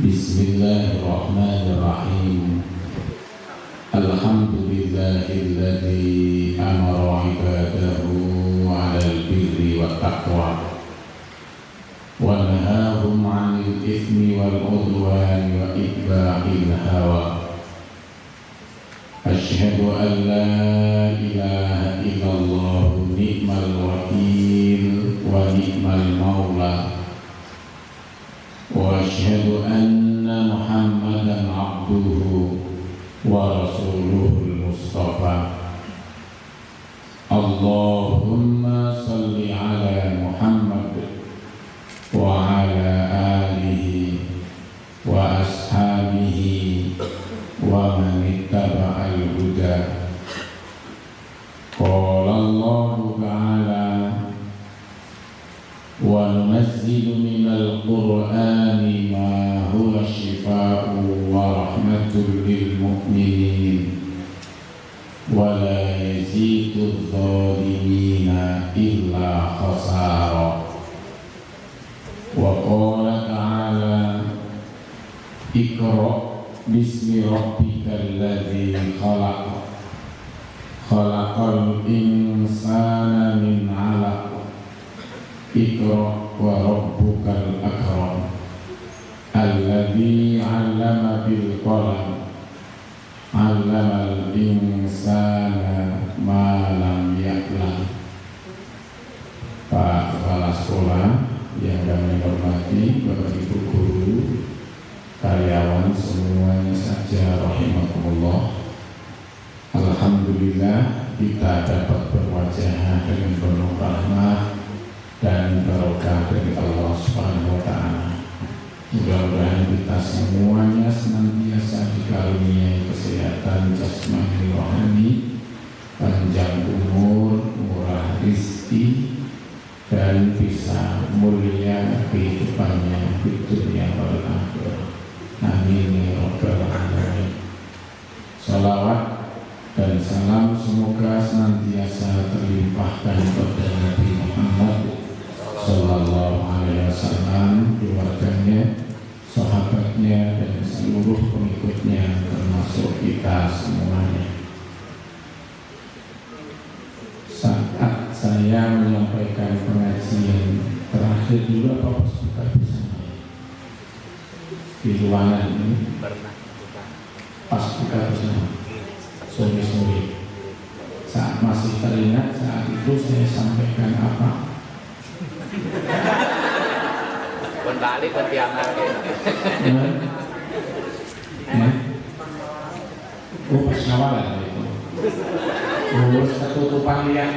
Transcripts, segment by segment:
Bismillahirrahmanirrahim. Alhamdulillahilladzi amara ibadahu 'alal birri wat taqwa wa nahahum 'anil itsmi wal 'udwani wa ittiba'il hawa. Asyhadu an la ilaha illallah ni'mal wakil wa ni'mal maula. Wa asyhadu anna Muhammadan 'abduhu wa rasuluhul mustafa. Allahumma salli ala Muhammad wa ala alihi wa ashabihi wa man ittaba'al huda. Qala Allahu ta'ala wa nunazzilu minal qur'ani ma huwa shifaa'un wa rahmatul lil mu'minin wa la yazidudz zalimina illa khasara. Wa qala ta'ala Iqra bismi rabbikal ladzi khalaq khalaqal insana min 'alaq. Iqra wa rabbukal akram alladzi 'allama bil qalam 'allamal insana ma lam ya'lam. Pak Kepala Sekolah yang kami hormati, Bapak Ibu guru, karyawan semuanya saja rahimakumullah. Alhamdulillah kita dapat berwajah dengan penuh rahmat dan barokah dari Allah Subhanahu wa taala. Mudah-mudahan kita semuanya senantiasa dikaruniai kesehatan jasmani rohani, panjang umur, murah rezeki, dan bisa mulia kehidupannya di dunia wal akhirah. Amin ya rabbal alamin. Salawat dan salam semoga senantiasa terlimpahkan kepada Nabi Muhammad sallallahu alaihi wasallam, keluarganya, sahabatnya, dan seluruh pengikutnya, termasuk kita semuanya. Saat saya menyampaikan pengajian terakhir dulu, apa pas buka bersama di ruangan ini, pas buka bersama sore-sore, saat masih teringat saat itu saya sampaikan apa? Balik ke tiang lagi. Oh, pas ngawalan itu. Terus ketutupan dia.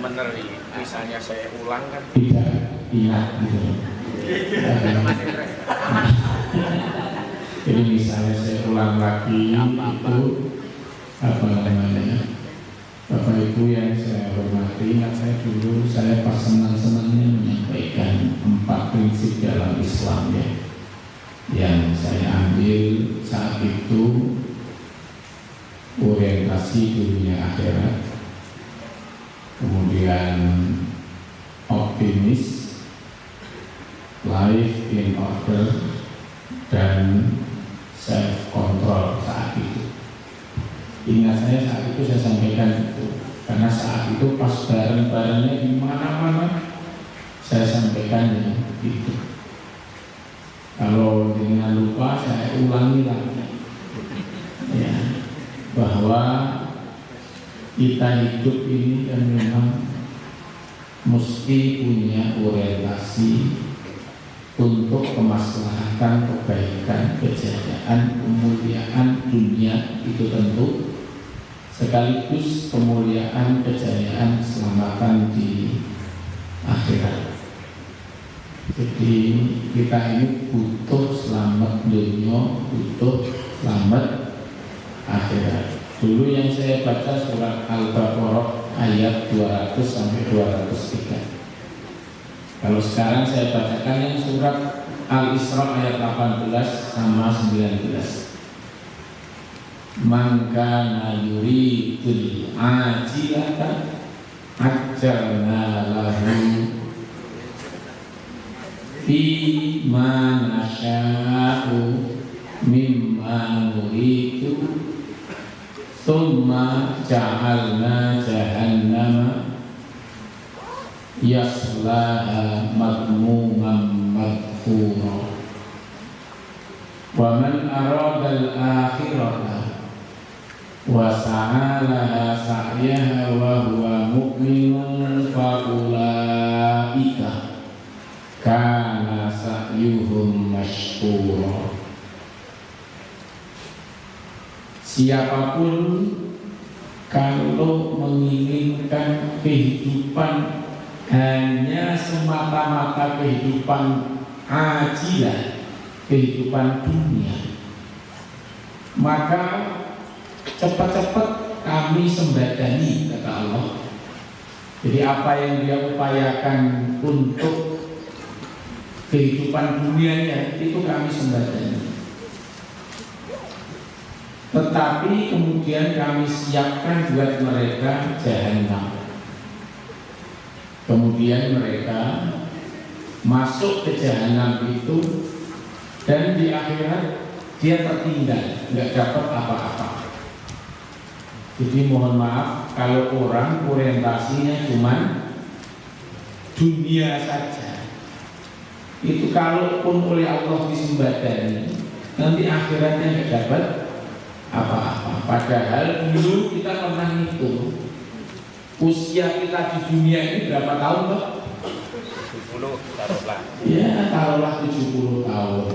Bener nih, misalnya saya ulang kan. Tidak ingat gitu. Jadi misalnya saya ulang lagi itu apa namanya? Bapak Ibu yang saya hormati, ingat saya dulu saya pas senang-senangnya menyampaikan 4 prinsip dalam Islam ya, yang saya ambil saat itu orientasi dunia akhirat, kemudian optimis, life in order, dan self control saat itu. Ingat saya saat itu saya sampaikan itu, karena saat itu pas bareng-barengnya di mana-mana saya sampaikan itu. Kalau dengan lupa saya ulangi lagi, ya, bahwa kita hidup ini kan memang mesti punya orientasi untuk kemaslahatan, kebaikan, kejayaan, kemuliaan dunia itu tentu, sekaligus kemuliaan, kejayaan, keselamatan di akhirat. Jadi kita ini butuh selamat dunia, butuh selamat akhirat. Dulu yang saya baca surat Al-Baqarah ayat 200 sampai 203. Kalau sekarang saya bacakan yang surat Al-Isra ayat 18 sama 19. Man kana yuridul ajilata ajjalna lahu fi ma nasya'u mimma nuridu thumma ja'alna jahannama yaslaha madmuman madhura wa man arada al-akhirata wa sa'alaha sa'yaha wa huwa mu'minun fa ulaika kana sa'yuhum mashkura. Siapapun kalau menginginkan kehidupan hanya semata-mata kehidupan ajilah, kehidupan dunia, maka cepat-cepat kami sembadani, kata Allah. Jadi apa yang dia upayakan untuk kehidupan dunianya itu kami sembadani. Tetapi kemudian kami siapkan buat mereka jahanam. Kemudian mereka masuk ke jahanam itu, dan di akhirat dia tertinggal, nggak dapat apa-apa. Jadi mohon maaf kalau orang orientasinya cuma dunia saja, itu kalaupun oleh Allah disembadani, nanti akhiratnya nggak dapat apa-apa. Padahal dulu kita pernah hitung usia kita di dunia ini berapa tahun, Pak? 70 taruhlah. Ya, taruhlah 70 tahun.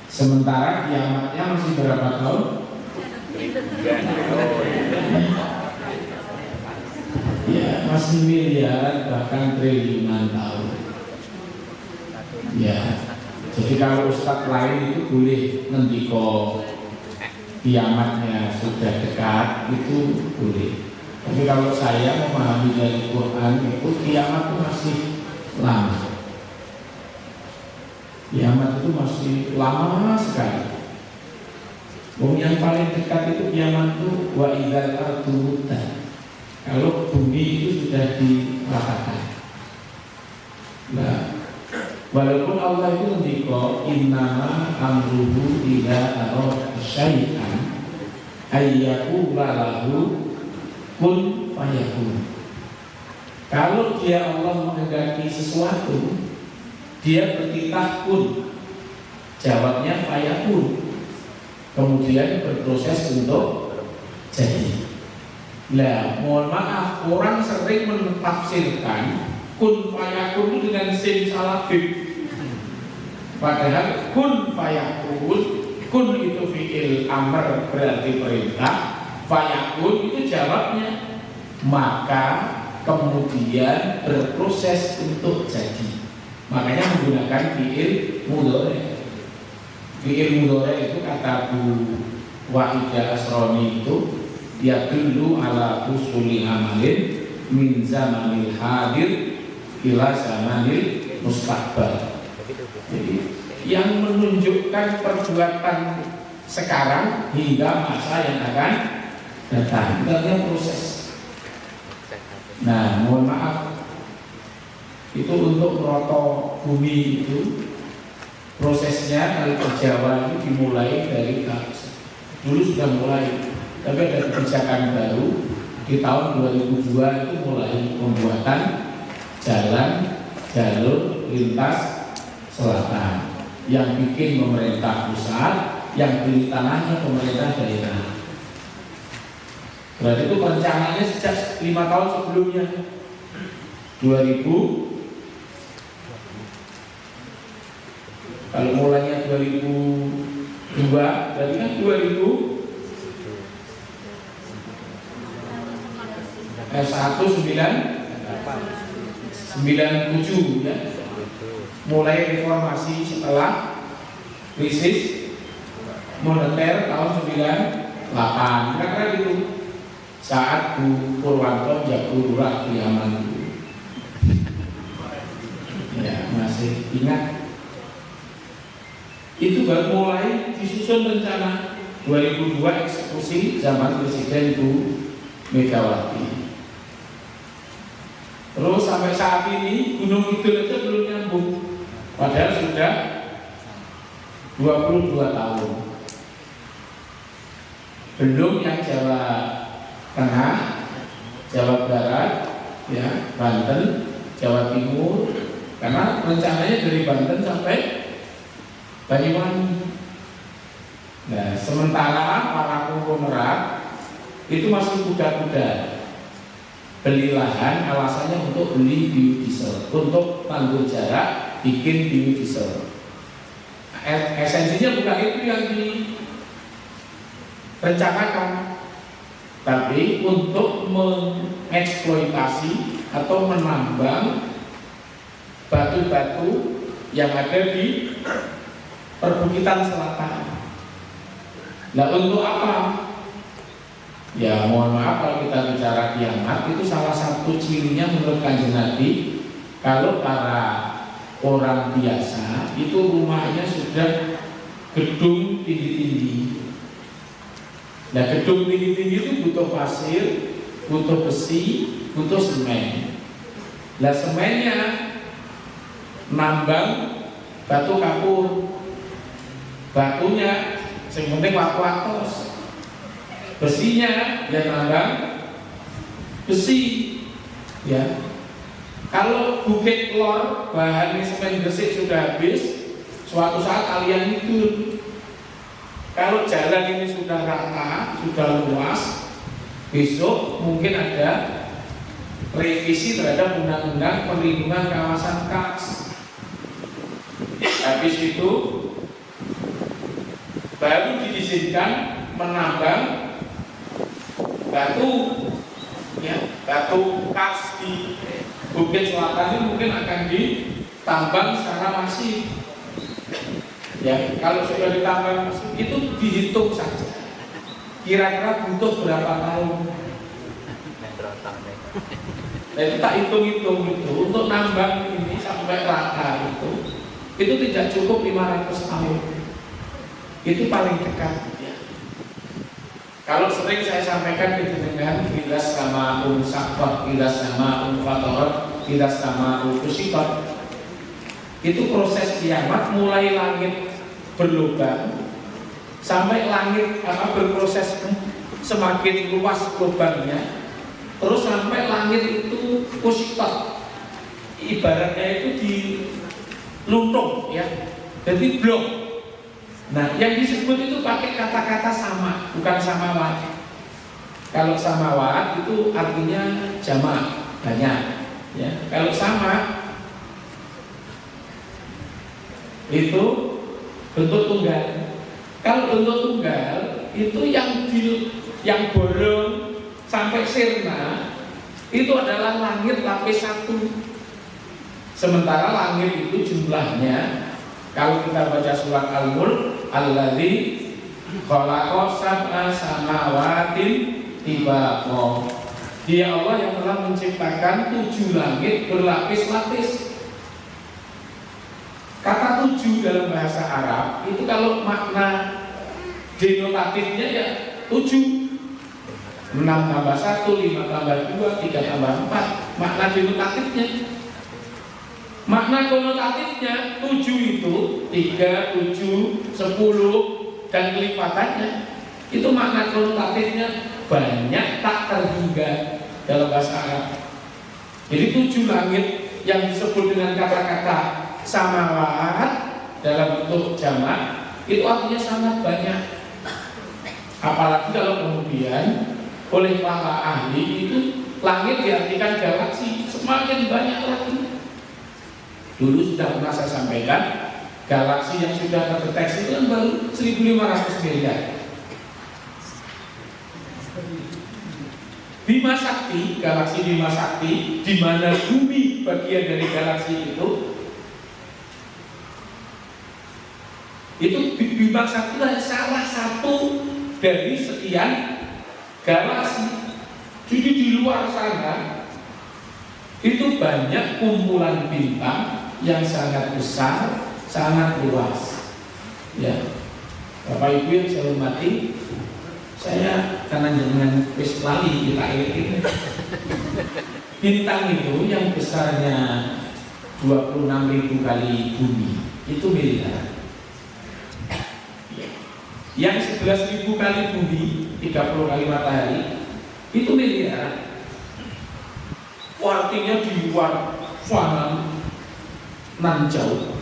Sementara kiamatnya masih berapa tahun? Ya, masih miliaran bahkan triliunan tahun. Ya, jadi kalau ustadz lain itu boleh ngendiko kiamatnya sudah dekat, itu boleh. Tapi kalau saya memahami dari Quran itu kiamat itu masih lama. Kiamat itu masih lama sekali. Yang paling dekat itu kiamat itu wa idzal ardu muddat. Kalau bumi itu sudah diratakan. Nah, walaupun Allah itu mendikau innama amruhu idza arada syai'an ayyaqula lahu kun fayakun. Kalau dia Allah menghendaki sesuatu, dia bertitah kun, jawabnya fayakun, kemudian berproses untuk jadi. Lah, mohon maaf, orang sering menafsirkan kun fayakun itu dengan sin salabib. Padahal kun fayakun, kun itu fi'il amr berarti perintah, fayakun itu jawabnya, maka kemudian berproses untuk jadi. Makanya menggunakan fi'il mudhari. Fi'il mudhari itu kata Bu Wahidah Asroni itu dia dulu ala husuli amalin min zamanil hadir ila zamanil mustaqbal. Jadi yang menunjukkan perbuatan sekarang hingga masa yang akan datang. Itu adalah proses. Nah, mohon maaf, itu untuk meroto bumi itu prosesnya kali Jawa itu dimulai dari dulu sudah mulai, tapi ada kebijakan baru di tahun 2002 itu mulai pembuatan jalan jalur lintas selatan yang bikin pemerintah pusat, yang beli tanahnya pemerintah daerah. Berarti itu rencananya sejak 5 tahun sebelumnya 2000. Kalau mulainya 2002, berarti kan 97 ya. Mulai reformasi setelah krisis moneter tahun 98, kira-kira gitu. Saat Bu Purwanto menjadi lurah Priaman itu. Ya, masih ingat. Itu baru mulai disusun rencana 2002 eksekusi zaman Presiden Bu Megawati. Terus sampai saat ini Gunung Kidul aja belum nyambung. Padahal sudah 22 tahun. Belum yang Jawa Tengah, Jawa Barat, ya, Banten, Jawa Timur. Karena rencananya dari Banten sampai Banyuwangi. Nah, sementara para konglomerat itu masih kuda-kuda beli lahan, alasannya untuk beli biodiesel, untuk tanggul jarak bikin biodiesel. Esensinya bukan itu yang direncanakan, tapi untuk mengeksploitasi atau menambang batu-batu yang ada di perbukitan selatan. Nah, untuk apa? Ya, mohon maaf kalau kita bicara kiamat, itu salah satu cirinya menurut Kanjeng Nabi, kalau para orang biasa itu rumahnya sudah gedung tinggi-tinggi. Nah, gedung tinggi-tinggi itu butuh pasir, butuh besi, butuh semen. Nah, semennya nambang batu kapur, batunya yang penting watos. Besinya ya nambang besi, ya. Kalau bukit lor bahannya semen gresik sudah habis, suatu saat kalian tidur. Kalau jalan ini sudah rata, sudah luas, besok mungkin ada revisi terhadap undang-undang perlindungan kawasan KAS. Habis itu baru diizinkan menambang batu, ya, batu KAS di Bukit Selatan ini mungkin akan ditambang secara masif. Ya, kalau sudah ditambang masif itu dihitung saja. Kira-kira butuh berapa tahun? Nah, kita hitung-hitung itu untuk nambang ini sampai rata itu tidak cukup 500 tahun. Itu paling dekat. Ya. Kalau sering saya sampaikan ke jenengan, kita sama sakot, kita sama fatorot, kita sama kusikot. Itu proses kiamat mulai langit berlubang sampai langit berproses semakin luas lubangnya, terus sampai langit itu kusikot. Ibaratnya itu diluntung, ya, jadi blok. Nah, yang disebut itu pakai kata-kata sama, bukan samawat. Kalau samawat itu artinya jamak, banyak. Ya. Kalau sama itu bentuk tunggal. Kalau bentuk tunggal itu yang bolong sampai sirna itu adalah langit lapis 1. Sementara langit itu jumlahnya, kalau kita baca surat Al-Mulk, alladzi khalaqa sab'a samawatin tibaqa. Dia Allah yang telah menciptakan 7 langit berlapis-lapis. Kata 7 dalam bahasa Arab itu kalau makna denotatifnya ya 7. 6 tambah 1, 5 tambah 2, 3 tambah 4. Makna denotatifnya. Makna konotatifnya 7 itu 3, 7, 10 dan kelipatannya. Itu makna konotatifnya banyak tak terhingga dalam bahasa Arab. Jadi 7 langit yang disebut dengan kata-kata samawat dalam bentuk jamak itu artinya sangat banyak. Apalagi kalau kemudian oleh para ahli itu langit diartikan galaksi, semakin banyak lagi. Dulu sudah pernah saya sampaikan, galaksi yang sudah terdeteksi itu kan baru 1.500 miliar. Bima Sakti, galaksi Bima Sakti, di mana bumi bagian dari galaksi itu Bima Sakti adalah salah satu dari sekian galaksi. Jadi di luar sana itu banyak kumpulan bintang yang sangat besar, sangat luas. Ya, Bapak Ibu yang saya hormati, saya karena dengan wis lali kita ini bintang itu yang besarnya 26.000 kali bumi, itu miliar. Yang 11.000 kali bumi, 30 kali matahari, itu miliar. Artinya di luar sana nan jauh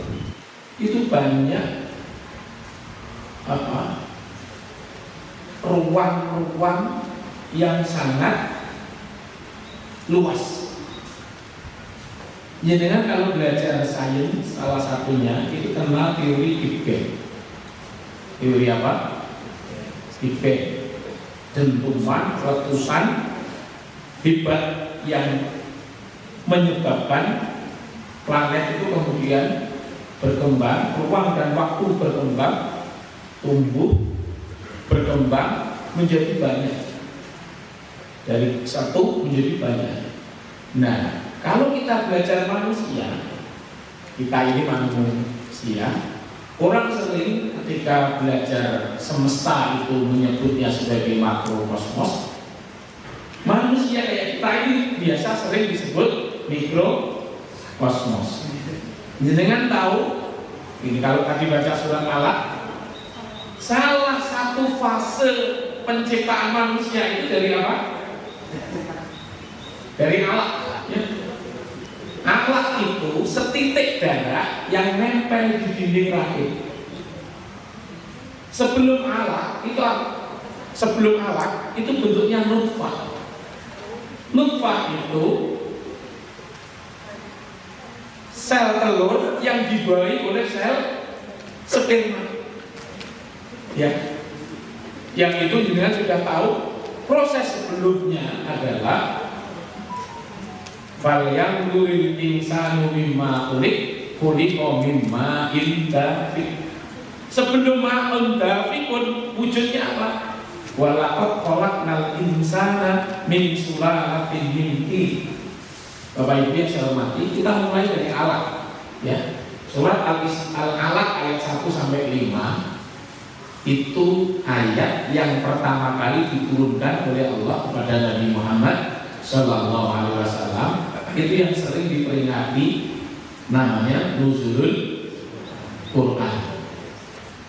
itu banyak ruang-ruang yang sangat luas. Jadi kalau belajar sains, salah satunya itu kenal teori Big Bang. Teori apa? Big Bang. Dentuman, letusan hebat yang menyebabkan planet itu kemudian berkembang, ruang dan waktu berkembang, tumbuh, berkembang menjadi banyak. Dari satu menjadi banyak. Nah, kalau kita belajar manusia, kita ini manusia, orang sering ketika belajar semesta itu menyebutnya sebagai makrokosmos. Manusia kayak kita ini biasa sering disebut mikrokosmos. Jenengan tahu, ini kalau tadi baca surat Alaq, salah satu fase penciptaan manusia itu dari apa? Dari alaq. Ya. Alaq itu setitik darah yang nempel di dinding rahim. Sebelum alaq itu bentuknya nutfah. Nutfah itu sel telur yang dibawahi oleh sel sperma. Ya. Yang itu jenengan sudah tahu, proses sebelumnya adalah falyanzuril insanu mimma khuliqa mimma dafiq. Sebelum ma'un dafiqun wujudnya apa? Walaqad khalaqnal insana min sulalatin min tin. Bapak Ibu yang saya hormati, kita mulai dari alaq. Ya. Surat Al-Alaq ayat 1 sampai 5 itu ayat yang pertama kali diturunkan oleh Allah kepada Nabi Muhammad Sallallahu Alaihi Wasallam. Itu yang sering diperingati namanya nuzulul Quran.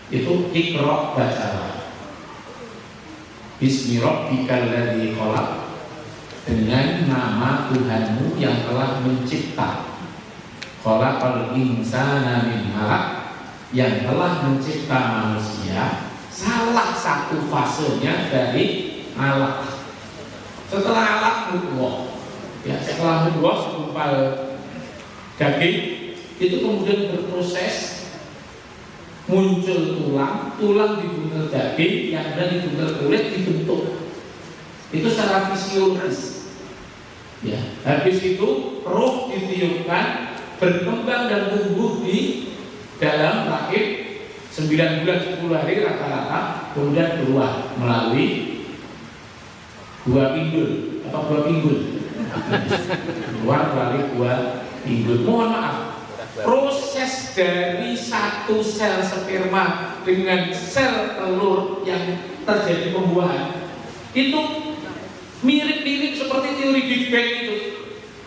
Itu Iqra, bacalah Bismi rabbikal ladzi khalaq, dengan nama Tuhanmu yang telah mencipta. Khalaqal insana min 'alaq, yang telah mencipta manusia. Salah satu fasenya dari alaq. Setelah alaq mudghah, ya, setelah mudghah segumpal daging itu kemudian berproses muncul tulang dibuntel daging, yang dari dibuntel kulit dibentuk. Itu secara fisiologis. Ya, habis itu roh ditiupkan, berkembang dan tumbuh di dalam rahim 9 bulan 10 hari rata-rata, kemudian keluar melalui buah pinggul atau buah pinggul. Keluar melalui buah pinggul. Mohon maaf, proses dari satu sel sperma dengan sel telur yang terjadi pembuahan itu mirip-mirip seperti teori Big Bang itu.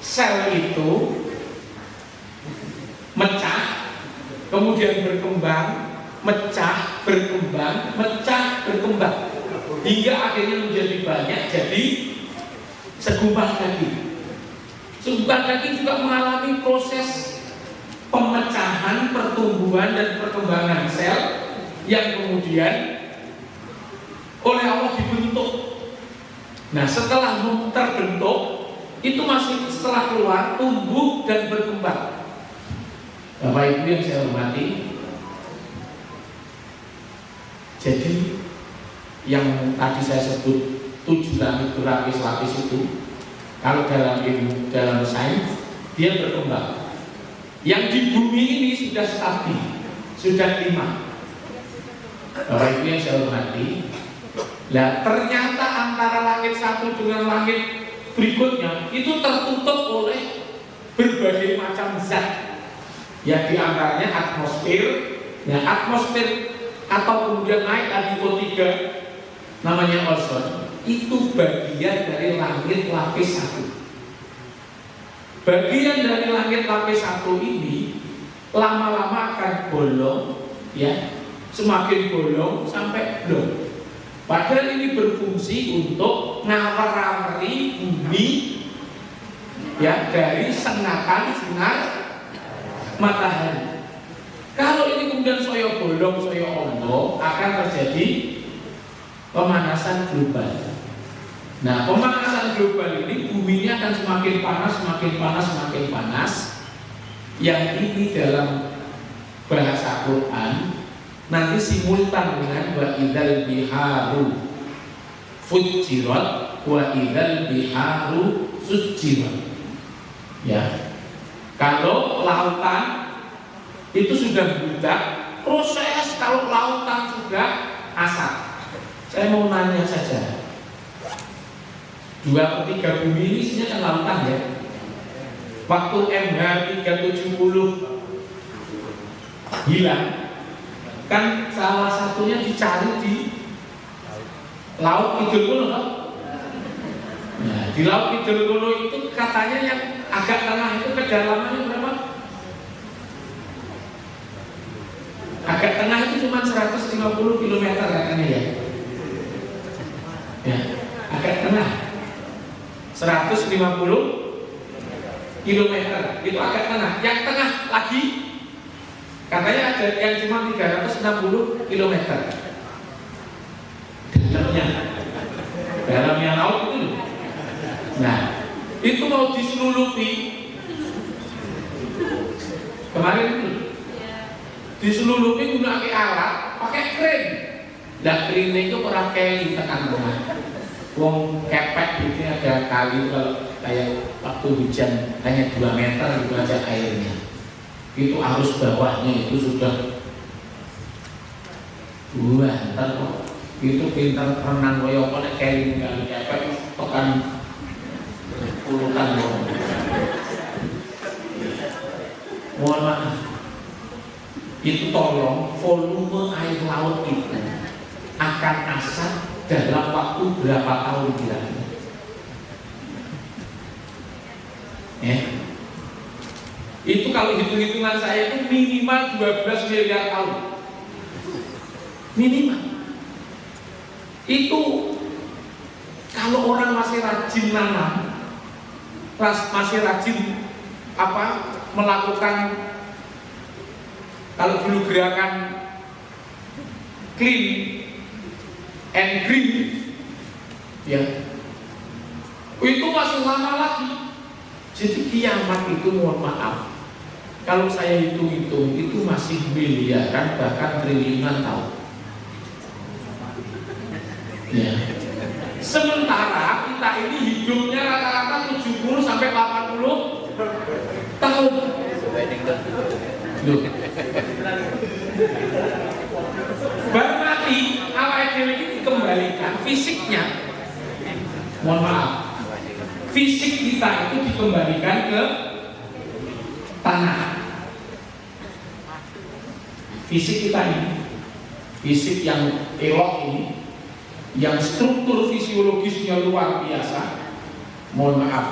Sel itu mecah, kemudian berkembang, mecah, berkembang, hingga akhirnya menjadi banyak, jadi segumpal daging. Segumpal daging juga mengalami proses pemecahan, pertumbuhan dan perkembangan sel yang kemudian oleh Allah dibentuk. Nah, setelah terbentuk itu masih setelah keluar tumbuh dan berkembang. Bapak Ibu yang saya hormati, jadi yang tadi saya sebut 7 langit berlapis-lapis itu, kalau dalam ilmu, dalam sains, dia berkembang. Yang di bumi ini sudah stabil, sudah 5. Bapak Ibu yang saya hormati, lah ternyata antara langit satu dengan langit berikutnya itu tertutup oleh berbagai macam zat. Yang diantaranya atmosfer. Nah, atmosfer atau kemudian naik tadi O3 namanya ozon, itu bagian dari langit lapis 1. Bagian dari langit lapis 1 ini lama-lama akan bolong, ya, semakin bolong sampai blong. Padahal ini berfungsi untuk ngawar-ngawari bumi, ya, dari sengatan sinar matahari. Kalau ini kemudian soyo bolong, soyo ondo, akan terjadi pemanasan global. Nah, pemanasan global ini buminya akan semakin panas, semakin panas, semakin panas. Yang ini dalam bahasa Quran nanti simultan dengan wa idzal biharu fujirat wa idzal biharu sujirat. Ya. Kalau lautan itu sudah budak, proses kalau lautan sudah asap. Saya mau nanya saja. 2/3 bumi ini isinya kan lautan, ya. Waktu MH370 hilang, kan salah satunya dicari di Laut Kidul Kulo, kan? Nah, di Laut Kidul Kulo itu katanya yang agak tengah itu kedalamannya berapa? Agak tengah itu cuma 150 km katanya, ya. Ya, agak tengah 150 km itu agak tengah. Yang tengah lagi katanya ada yang cuma 360 km. Dalamnya laut itu. Nah, itu mau diselulupi kemarin itu diselulupi gunakan alat pakai kren. Nah, kren itu orang keli tekan tengah. Wong kepek itu ada kali kalau kayak waktu hujan hanya 2 meter itu aja airnya. Itu arus bawahnya itu sudah ntar kok itu pintar renang koyo apa nek keli kali kepek tekan puluhan loh. Mohon maaf. Itu tolong volume air laut itu akan asap dalam waktu berapa tahun kira-kira? Itu kalau hitung-hitungan saya itu minimal 12 miliar tahun. Minimal. Itu kalau orang masih rajin nanam, masih rajin melakukan, kalau dulu gerakan clean and green, ya, itu masih lama lagi. Jadi kiamat itu, mohon maaf, kalau saya hitung-hitung itu masih miliaran bahkan triliunan tahun. Ya. Sementara kita ini hidupnya rata-rata 70 sampai 80 tahun. Loh. Baru mati, awal ini dikembalikan fisiknya. Mohon maaf, fisik kita itu dikembalikan ke tanah. Fisik kita ini, fisik yang elok ini, yang struktur fisiologisnya luar biasa. Mohon maaf,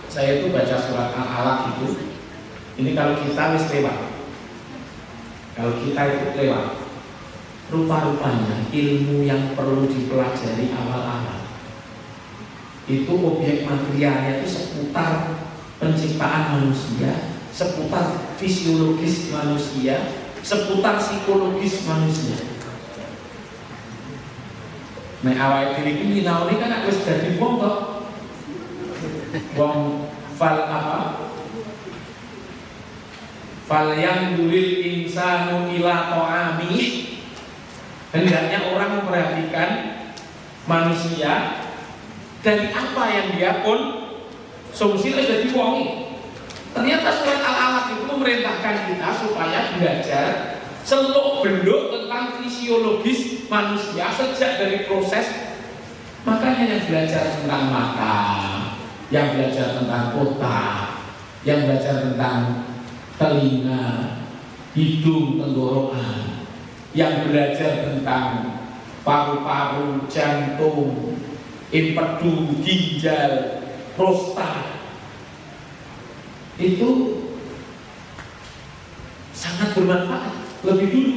saya itu baca surat Al-Alaq itu. Ini kalau kita wis lewat, kalau kita itu lewat, rupa-rupanya ilmu yang perlu dipelajari awal-awal itu objek materialnya itu seputar penciptaan manusia, seputar fisiologis manusia, seputar psikologis manusia. Nah, awal diri ini naone kan harus jadi wong kok, wong fal yang dulil insanu ila ta'ami. Hendaknya orang memperhatikan manusia dari apa yang dia pun solusi sudah diwongi. Ternyata surat Al-Alaq itu memerintahkan kita supaya belajar seluk beluk tentang fisiologis manusia sejak dari proses. Makanya yang belajar tentang mata, yang belajar tentang otak, yang belajar tentang telinga, hidung, tenggorokan, yang belajar tentang paru-paru, jantung, empedu, ginjal, prostat, itu sangat bermanfaat. Lebih dulu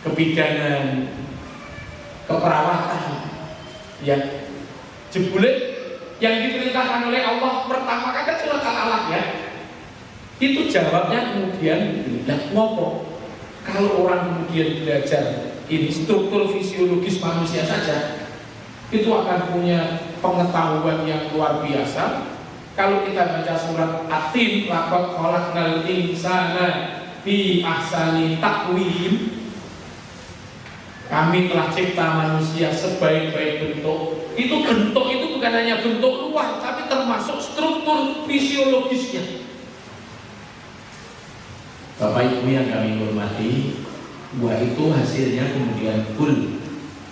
kebidanan, keperawatan, ya jebule yang diperintahkan oleh Allah pertama kan surat Al-Alaq ya. Itu jawabnya kemudian ngopo. Kalau orang kemudian belajar ini struktur fisiologis manusia saja, itu akan punya pengetahuan yang luar biasa. Kalau kita baca surat At-Tin, laqad khalaqnal insana fi ahsani taqwim, kami telah cipta manusia sebaik-baik bentuk. Itu bentuk itu bukan hanya bentuk luar, tapi termasuk struktur fisiologisnya. Bapak Ibu yang kami hormati, buah itu hasilnya kemudian kul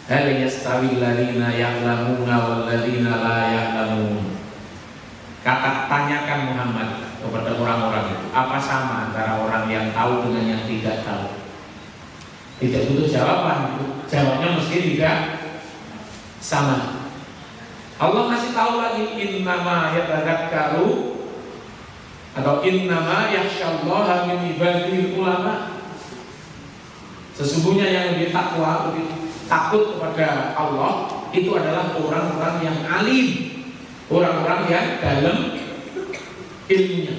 hal yastawi alladziina ya'lamuna wal ladziina la ya'lamun. Tanyakan Muhammad kepada orang-orang itu, apa sama antara orang yang tahu dengan yang tidak tahu? Tidak butuh jawaban, jawabnya mesti tidak sama. Allah masih tahu lagi, innama yatadzakkaru atau innama yakhsyallaha min ibadihil ulama. Sesungguhnya yang lebih takwa, lebih takut kepada Allah itu adalah orang-orang yang alim, orang-orang yang dalam ilmunya.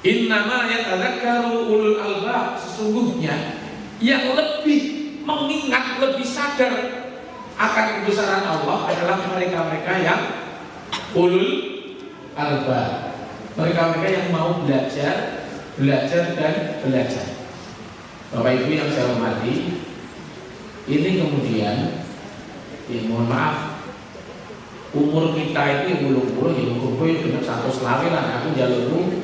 Innama yatadzakkaru ulul albab, sesungguhnya yang lebih mengingat, lebih sadar akan kebesaran Allah adalah mereka-mereka yang ulul albab. Mereka-mereka yang mau belajar dan belajar. Bapak Ibu yang saya hormati, ini kemudian, ya mohon maaf, umur kita itu yang belum ya umurku itu benar 100 lawe lah. Aku jalurku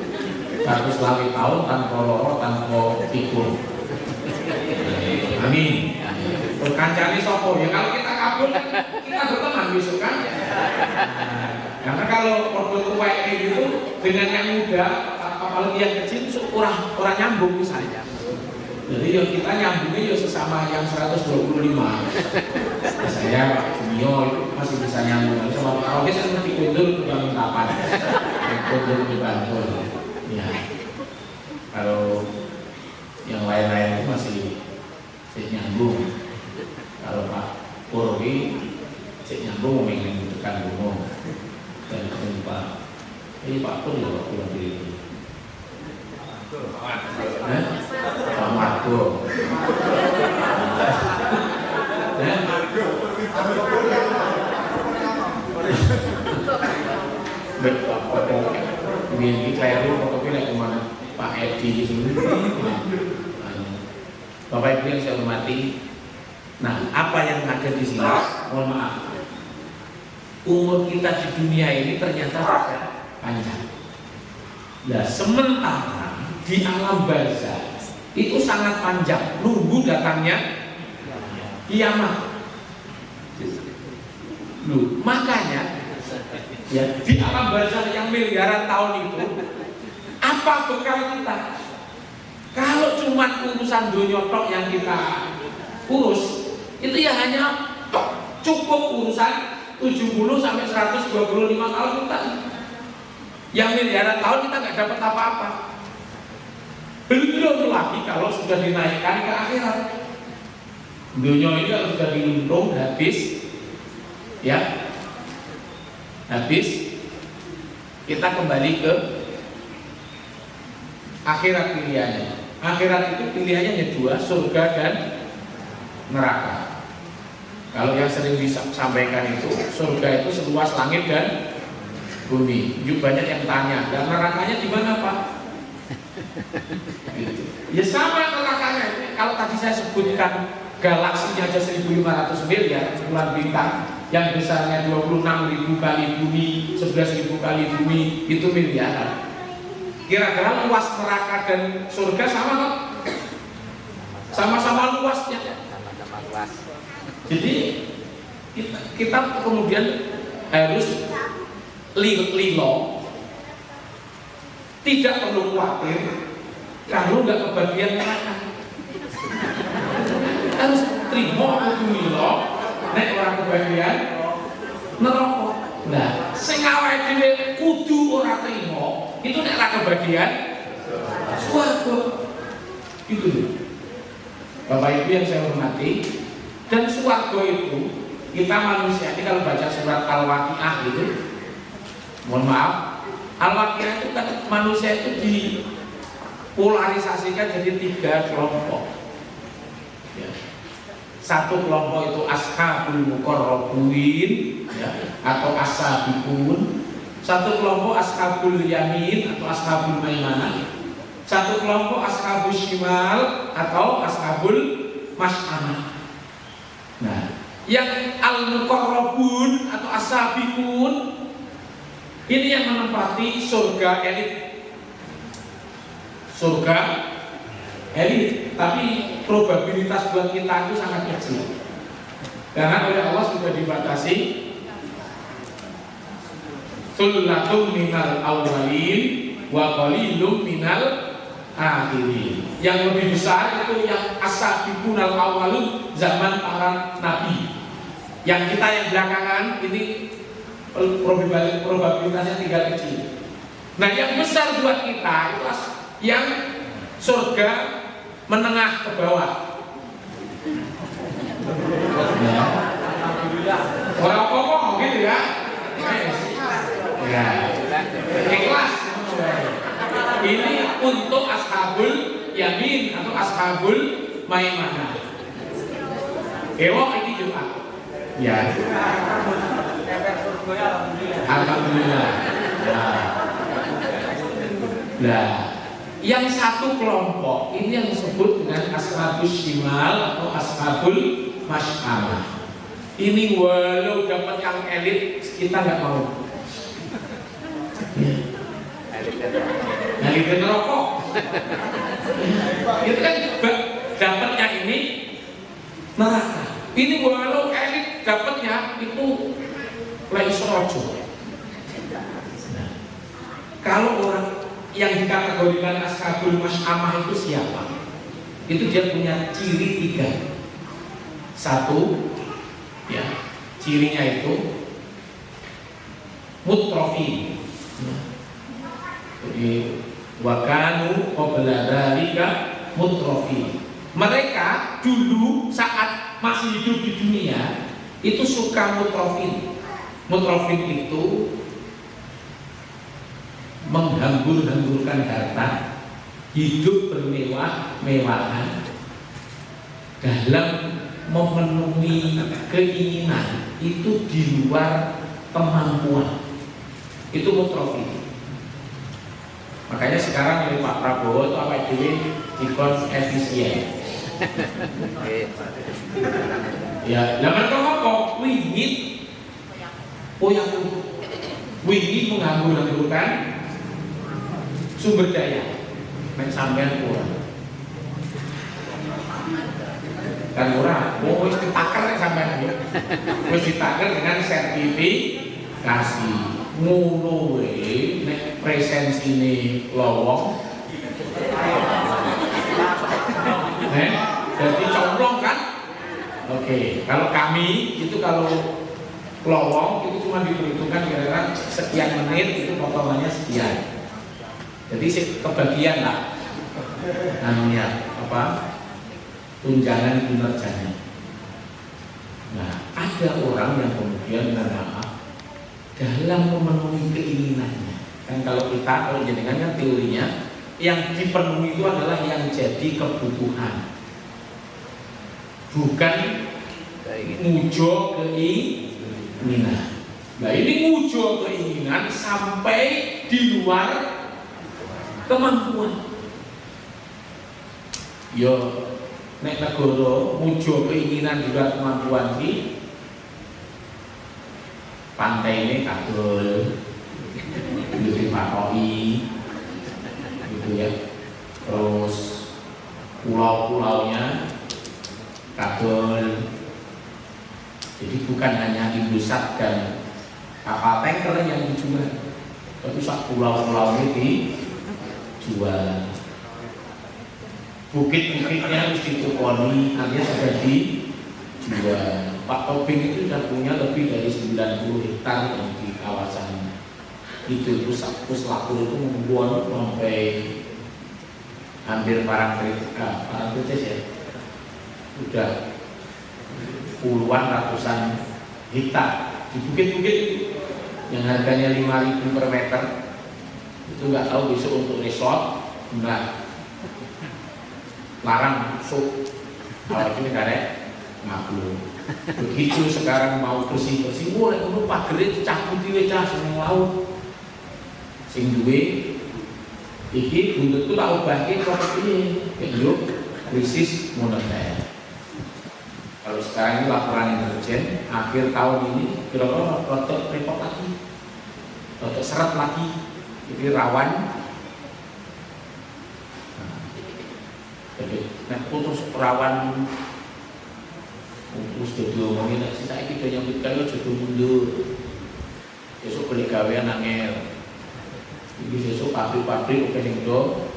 100 lawe tahun tanpa loro, tanpa pikul. Amin. Berkancani sopo ya, kalau kita kabur kita berteman besok kan. Karena kalau produk tua itu dengan yang muda, apalagi yang kecil orang nyambung misalnya. Jadi yang kita nyambungnya ya sesama yang 125. Saya Pak Jumio itu masih bisa nyambung. Sama Pak Roge saya ngerti kundur yang kapan. Kundur di Bantul. Ya. Kalau yang lain-lain itu masih nyambung. Kalau Pak Purwi nyambung ingin tekan gunung. Dan Pak, ini Pak Pur ya Pak pulang diri itu. Pak Margo. Ini kleru fotonya lagi kemana? Pak Edi di sini. Bapak Ibu yang saya hormati, nah apa yang ada di sini? Mohon maaf. Umur kita di dunia ini ternyata panjang. Nah, sementara di alam barzakh itu sangat panjang, nunggu datangnya kiamat. Makanya ya di alam barzakh yang miliaran tahun itu, apa bekal kita? Kalau cuma urusan dunia tok yang kita urus, itu ya hanya cukup urusan 70 sampai 125 tahun kita. Yang miliaran tahun kita nggak dapat apa-apa. Belum lagi kalau sudah dinaikkan ke akhirat. Dunia ini kalau sudah diluntung habis, ya habis, kita kembali ke akhirat pilihannya. Akhirat itu pilihannya hanya dua, surga dan neraka. Kalau yang sering disampaikan itu, surga itu seluas langit dan bumi. Banyak yang tanya, dan nerakanya di mana Pak? Gitu. Ya sama nerakanya. Kalau tadi saya sebutkan galaksinya aja 1.500 miliar bulan bintang, yang besarnya 26.000 kali bumi, 11.000 kali bumi, itu miliaran. Kira-kira luas neraka dan surga sama kok? Sama-sama luasnya. Sama-sama luas. Jadi kita kemudian harus lilo, tidak perlu khawatir kalau nggak kebagian neraka. Harus terima aku lilo, nek orang kebagian neraka. Nah, sing awake dhewe kudu ora trimo itu nek ra kebagian swarga. Itu loh. Bapak Ibu yang saya hormati, dan swarga itu kita manusia ini kalau baca surat Al-Waqiah itu, mohon maaf, Al-Waqiah itu kan manusia itu dipolarisasikan jadi 3 kelompok. Ya. Satu kelompok itu ashabul muqarrabin, ya, atau as-sabiqun. Satu kelompok ashabul yamin atau ashabul maimanah. Satu kelompok ashabul shimal atau ashabul mas'amah. Nah, yang al-muqarrabun atau as-sabiqun ini yang menempati surga elit. Surga elit, tapi probabilitas buat kita itu sangat kecil. Karena oleh Allah sudah dibatasi sullatun minal awwalin wa qalilum minal akhirin. Yang lebih besar itu yang as-sabiqunal awwalun zaman para nabi. Yang kita yang belakangan ini probabilitasnya tinggal kecil. Nah, yang besar buat kita itu yang surga menengah ke bawah. Ya. Orang ngomong gitu ya. Ya. Ikhlas. Ini untuk ashabul yamin atau ashabul maimanah. Ewok ini juga. Ya. Alhamdulillah. Nah, yang satu kelompok ini yang disebut dengan ashabul shimal atau ashabul mas'amah. Ini walau dapat yang elit kita nggak mau. Elit rokok. Itu kan dapatnya ini neraka. Ini walau elit dapatnya itu laisrojo. Nah, kalau orang yang dikategorikan ashabul mas'amah itu siapa? Itu dia punya ciri 3. Satu, ya, cirinya itu mutrofi. Jadi wakanu qabla dzalika mutrofi. Mereka dulu saat masih hidup di dunia itu suka mutrofin. Mutrofin itu menghambur-hamburkan harta, hidup bermewah-mewahan dalam memenuhi keinginan itu di luar kemampuan. Itu mutrofi. Makanya sekarang oleh Pak Prabowo itu apa itu dikon efisien. Ya, zaman kok wingit wingit menghambur-hamburkan sumber daya men sampean kurang kan ora wis ditaker nek sampean wis ditaker dengan sertifikasi ngono wae nek presensine lowong jadi comblong kan. Oke, kalau kami itu kalau lowong itu cuma diperhitungkan kira-kira sekian menit itu potongannya sekian. Jadi kebagian lah namanya apa tunjangan kinerjanya. Nah, ada orang yang kemudian maaf dalam memenuhi keinginannya. Kan kalau jenengan kan teorinya yang dipenuhi itu adalah yang jadi kebutuhan, bukan mujo keinginan. Nah, ini mujo keinginan sampai di luar kemampuan. Yo nek negara mujo keinginan di luar kemampuan iki pantaine kadol dipakoi gitu ya. Terus pulau-pulaunya kadol. Jadi bukan hanya Indosat dan kapal tanker yang dijual, tapi sak pulau-pulau ini dijual. Bukit-bukitnya harus ditukoni, alias sudah dijual. Pak Tobing itu sudah punya lebih dari 90 hektar di kawasan itu Puslapur itu membuat sampai hampir parangtritis ya, sudah puluhan ratusan hektar di bukit-bukit itu yang harganya 5.000 per meter. Itu nggak tahu besok untuk resort enggak larang masuk, kalau ini negara ngaku. Begitu sekarang mau bersih-bersih, boleh kamu pagerin cabut di wecah seneng laut sing duwe iki buntutku tak obahke kok piye yuk krisis moneter. Kalau sekarang ini laporan intelijen akhir tahun ini kira-kira rotok repot lagi, rotok seret lagi, jadi rawan. Jadi putus rawan terus jadi ngomongin sih saya kita nyambut kali jadi mundur besok boleh gawean angel ini besok pabrik-pabrik opening do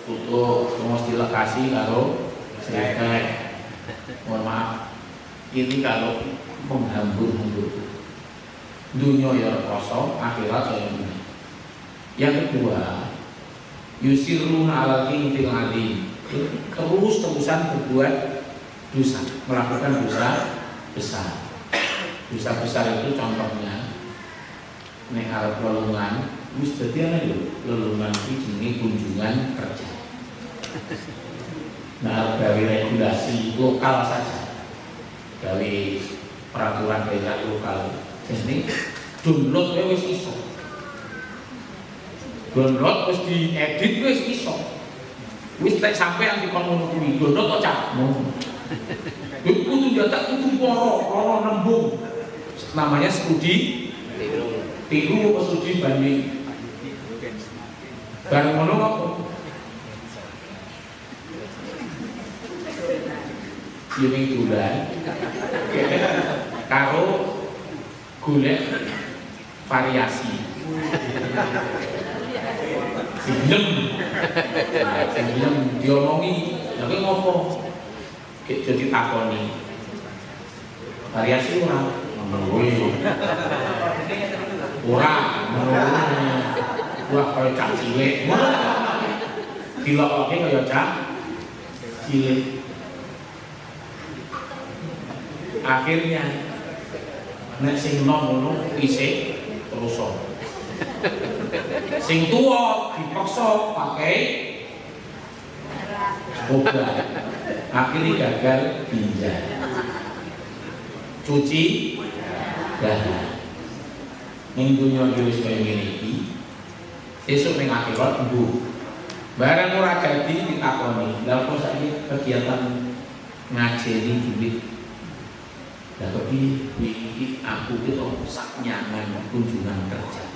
foto mau dilokasi kalau saya mohon maaf ini kalau menghambur-hambur dunia ya kosong akhirat saya punya. Yang kedua yusiruna alal fil adim, terus-terusan berbuat dosa, melakukan dosa besar. Dosa besar itu contohnya nek arep lelungan wis dadi ana lho, lelungan iki jenenge kunjungan kerja. Nah, gawe regulasi lokal saja, gawe peraturan daerah lokal. Jadi download wis iso, download wis diedit wis iso, wis tek sampean dikon ngono kuwi download kok cakmu. Kudu nyatak kudu poro nembung. Namanya studi tiru apa studi banding. Bareng ngono kok Yuming bulan karo golek variasi film diomongi tapi ngopo jadi takoni variasi orang wah kaya cak cilik dilokoke kaya cak cilik. Akhirnya nek sing nom ngono isih rusak, sing tuwa dipaksa pakai obat, akhirnya gagal ginjal, cuci darah. Ning dunya iki wis kaya ngene iki, esuk ning akhirat mbuh. Barang ora dadi ditakoni, lha kok saiki kegiatan ngajeni duit. Lah tapi iki aku ki to sak nyangan kunjungan kerja.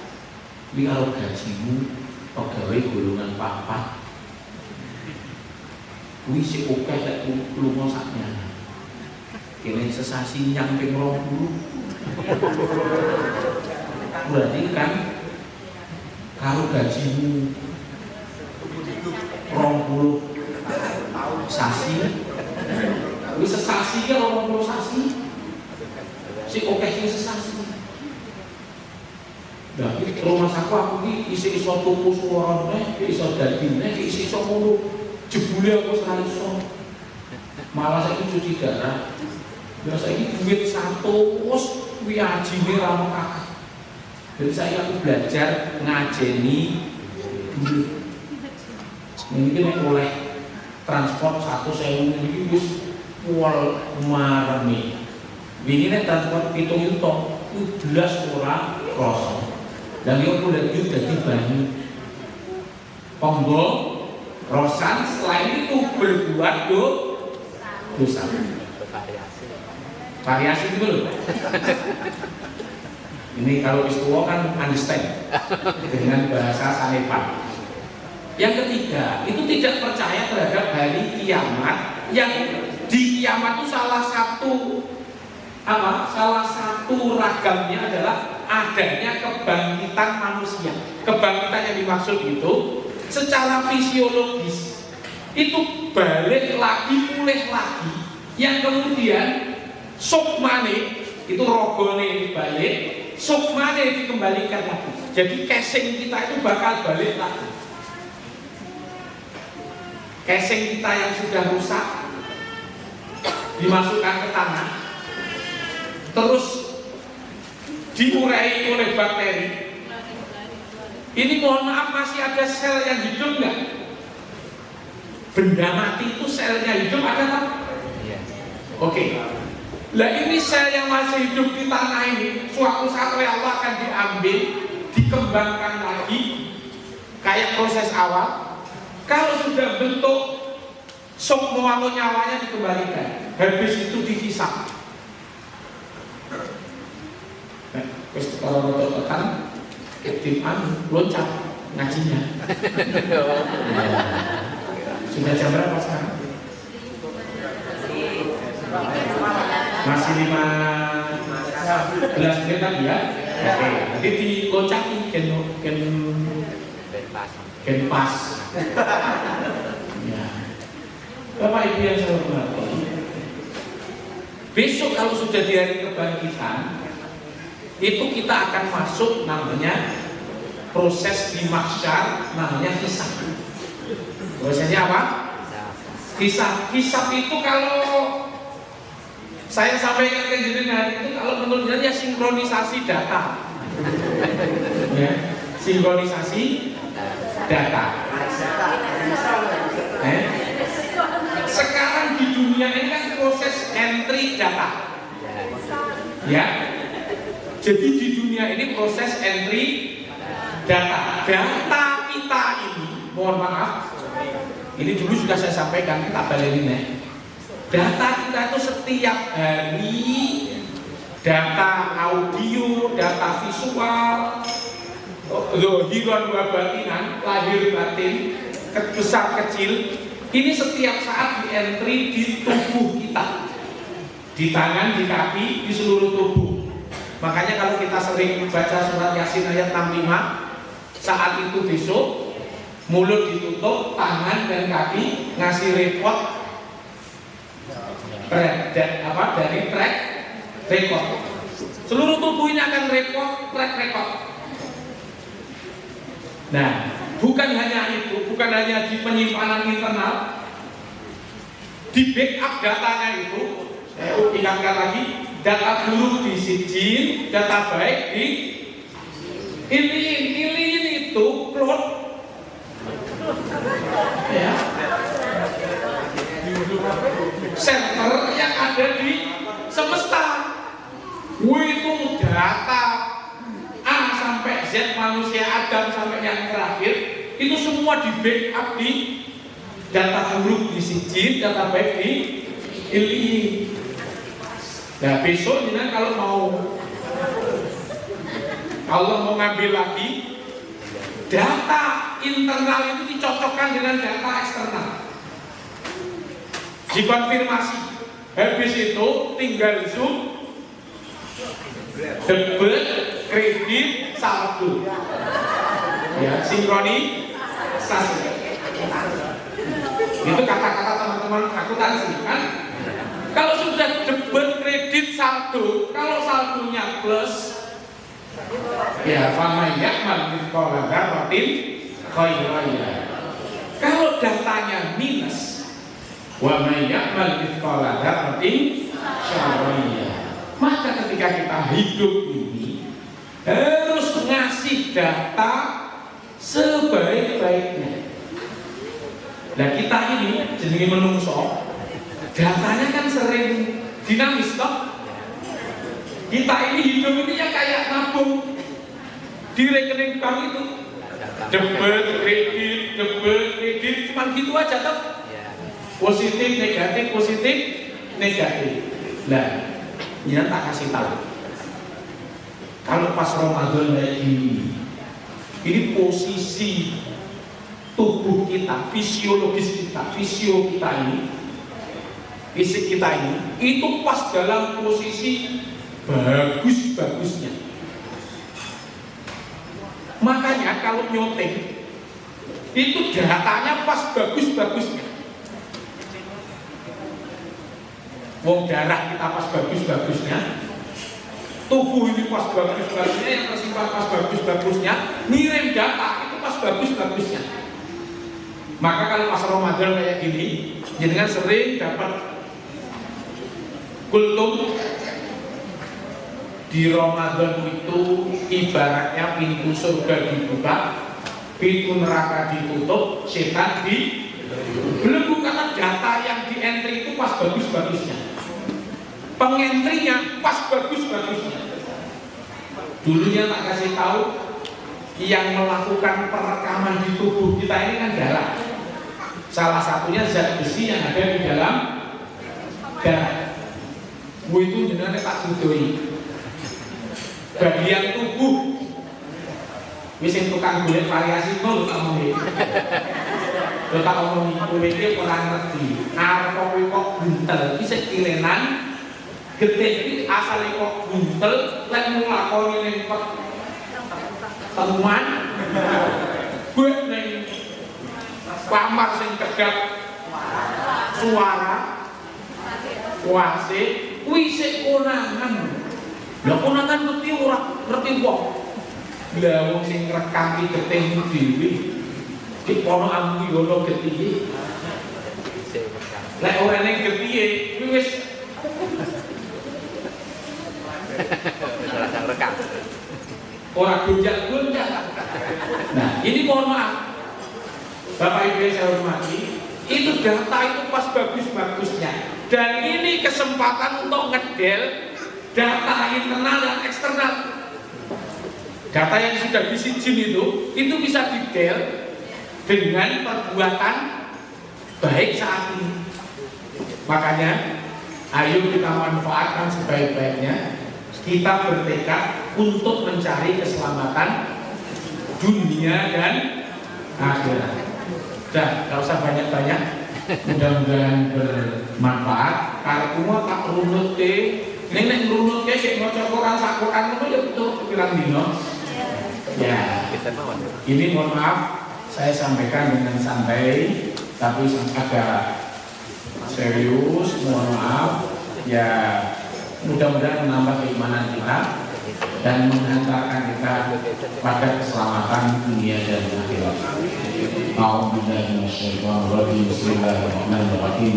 Iki karo gajimu pegawai golongan papat. Kuwi sik akeh lek lunga sak nyangan. Kene sesasi nyang ping 20. Berarti kan karo gajimu 20 sasi. Kuwi sesasi ya 20 sasi. Si oke sing sesasi. Tapi rumah saku aku ki iso tuku suwarane, iso dadine, iso ngono. Jebule aku ora iso. Malah saiki cuci darah. Ya saiki duit 100 kuwi ajine ra mekak. Jadi saya aku belajar ngajeni duit. Ini nek oleh transport 1.000 iki wis wol marani. Ini nek transport pitung yuto, itu belas orang kosong. Dan yang boleh itu jadi banyu. Ponggo, rosan selain itu berbuat dosa. Variasi itu loh. Ini kalau istiwa kan understand dengan bahasa sanepan. Yang ketiga, itu tidak percaya terhadap hari kiamat. Yang di kiamat itu salah satu ragamnya adalah adanya kebangkitan manusia. Kebangkitan yang dimaksud itu secara fisiologis itu balik lagi, pulih lagi, yang kemudian Sukmane itu rogone balik, sukmane dikembalikan lagi. Jadi casing kita itu bakal balik lagi. Casing kita yang sudah rusak dimasukkan ke tanah, terus diurai oleh bakteri. Ini mohon maaf, masih ada sel yang hidup nggak? Benda mati itu selnya hidup ada tak? Oke. Lah ini sel yang masih hidup di tanah ini suatu saat oleh Allah akan diambil, dikembangkan lagi kayak proses awal. Kalau sudah bentuk sukma atau nyawanya dikembalikan, habis itu dihisap. Kalau untuk tekan, ketipan loncat ngajinya. Sudah jam berapa sekarang? Masih 15 menit lagi ya. Oke, nanti diloncati gen pas. Ya. Bapak Ibu yang saya hormati, besok kalau sudah di hari kebangkitan, itu kita akan masuk namanya proses di mahsyar, namanya hisab. Prosesnya apa? Hisab. Hisab itu kalau saya sampaikan ke jenengan itu kalau menurut jenengan ya sinkronisasi data. Ya, sinkronisasi data. Sekarang di dunia ini kan proses entry data. Ya. Jadi di dunia ini proses entry data. Data kita ini, mohon maaf, ini dulu sudah saya sampaikan, kita balerin ya. Data kita itu setiap hari, data audio, data visual, zohiron wa batinan, lahir batin, besar kecil, ini setiap saat di entry di tubuh kita, di tangan, di kaki, di seluruh tubuh. Makanya kalau kita sering baca surat Yasin ayat 65, saat itu besok mulut ditutup, tangan dan kaki ngasih report dari track record. Seluruh tubuh ini akan report track record. Nah, bukan hanya itu, bukan hanya di penyimpanan internal, di backup datanya itu, saya ingatkan lagi, data buruk di sijil, data baik di iliin itu cloud. Ya. Server yang ada di semesta. Itu data A sampai Z, manusia Adam sampai yang terakhir, itu semua di backup di data buruk di sijil, data baik di iliin. Nah besok ini kalau mau Allah mau ngambil lagi data internal itu dicocokkan dengan data eksternal, dikonfirmasi. Habis itu tinggal zoom, debit, kredit, saldo, ya sinkronisasi. Itu kata-kata teman-teman akuntansi kan. Kalau sudah debit, kredit, saldo, kalau saldonya plus, ya fama yakmal mithqala dzarratin khairan yara. Kalau datanya minus, wa may yakmal mithqala dzarratin syarran yara. Maka ketika kita hidup ini harus ngasih data sebaik-baiknya. Nah kita ini jenenge menungso, datanya kan sering dinamis toh. Kita ini hidup ini ya kayak nabung di rekening bank itu, debit, kredit, cuma gitu aja toh. Positif, negatif. Nah, ini tak kasih tahu. Kalau pas Ramadan kayak ini posisi tubuh kita, fisiologis kita, fisio kita ini, fisik kita ini, itu pas dalam posisi bagus-bagusnya. Makanya kalau nyoteng itu datanya pas bagus-bagusnya. Wong darah kita pas bagus-bagusnya, tubuh ini pas bagus-bagusnya, yang tersimpan pas bagus-bagusnya, ngirim data itu pas bagus-bagusnya. Maka kalau pas Ramadan kayak gini, jenengan sering dapat kultum. Di Ramadan itu ibaratnya pintu surga dibuka, pintu neraka ditutup, setan belenggu, karena data yang di entry itu pas bagus-bagusnya, pengentrinya pas bagus-bagusnya. Dulunya tak kasih tahu, yang melakukan perekaman di tubuh kita ini kan darah. Salah satunya zat besi yang ada di dalam darah. Itu jenenge tak budoi. Bagian tubuh wis sing tukang golek variasi nol tak ngomong. Lho tak ngomong kowe iki ora ngerti. Arep kowe kok buntel iki sik kilenan getih iki asale kok buntel lek nglakoni ning temuan gue ning kamar sing kedap suara kuase kuwi sik konangan. Lah konangan ngerti ora ngerti wong. Lah wong sing ngrekam iki getihmu dhewe. Ki ono ambu yo ono getih. Lek ora ning getih kuwi wis ora rekam. Ora gonjak-gonjak. Nah, ini mohon maaf. Bapak Ibu yang saya hormati, itu data itu pas bagus-bagusnya. Dan ini kesempatan untuk ngedel data internal dan eksternal. Data yang sudah disijin itu bisa didel dengan perbuatan baik saat ini. Makanya ayo kita manfaatkan sebaik-baiknya. Kita bertekad untuk mencari keselamatan dunia dan akhirat. Dan gak usah banyak-banyak. Mudah-mudahan bermanfaat. Kalau tak runut nek runut sik maca Quran sak Quran itu ya betul pirang dino. Ya. Ini mohon maaf saya sampaikan dengan santai tapi agak serius, mohon maaf. Ya, mudah-mudahan menambah keimanan kita dan mengantarkan kita pada keselamatan dunia dan akhirat. A'udzubillahi minasyaitonir rajim. Bismillahirrahmanirrahim.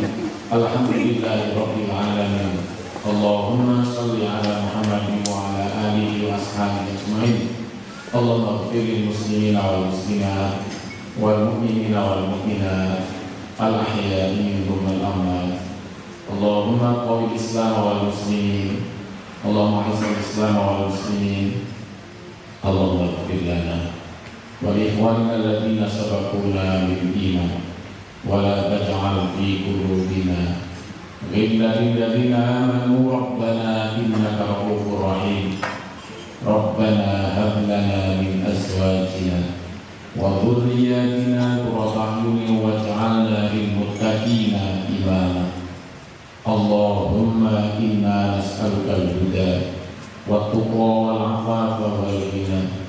Alhamdulillahirabbil alamin. Allahumma shalli ala Muhammadin wa ala alihi wa ashabihi ajmain. Allahumma ighfir lil muslimina wal muslimat wal mu'minina wal mu'minat al ahya'i minhum wal amwat. Allahumma qawil Islam wal muslimin. Allahumma izzil Islam wal muslimin. Allahumma ighfir lana wa li ikhwanina alladziina sabaquna bil iman wa la taj'al fi qulubina ghillan lil ladziina aamanu rabbana innaka ra'ufur rahim. Rabbana hab lana min azwajina wa dhurriyyatina qurrata a'yunin waj'alna lil muttaqina imama. Allahumma inna nas'aluka al-huda wat-tuqa wal-'afafa wal-ghina.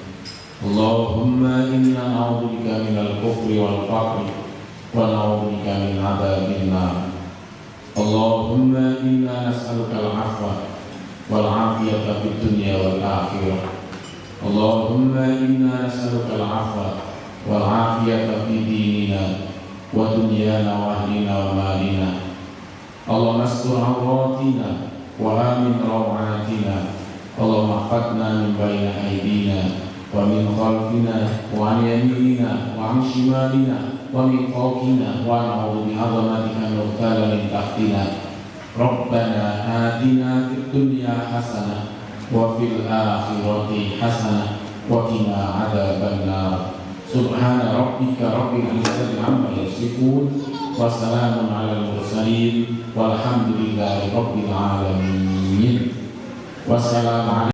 Allahumma inna na'udzubika minal kufri wal faqri wa na'udzubika min 'adzabin nar. Allahumma inna nas'aluka al-'afwa wal-'afiyata fid dunya wal akhirah. Allahumma inna nas'aluka al-'afwa wal-'afiyata fi dinina wa dunyana wa ahlina wa malina. Allahumma astur awratina wa amin rawatina. Allahumma ihfadna min bayni aydina wa min khalfina wa an yaminina wa an shimalina wa min fawqina wa na'udzu bi'azamatika an nughtala min tahtina. Rabbana atina fid dunya hasanah wa fil akhirati hasanah wa qina adzaban nar. Subhana rabbika rabbil izzati amma yasifun wa salamun alal mursalin walhamdulillahi rabbil alamin. Wassalamu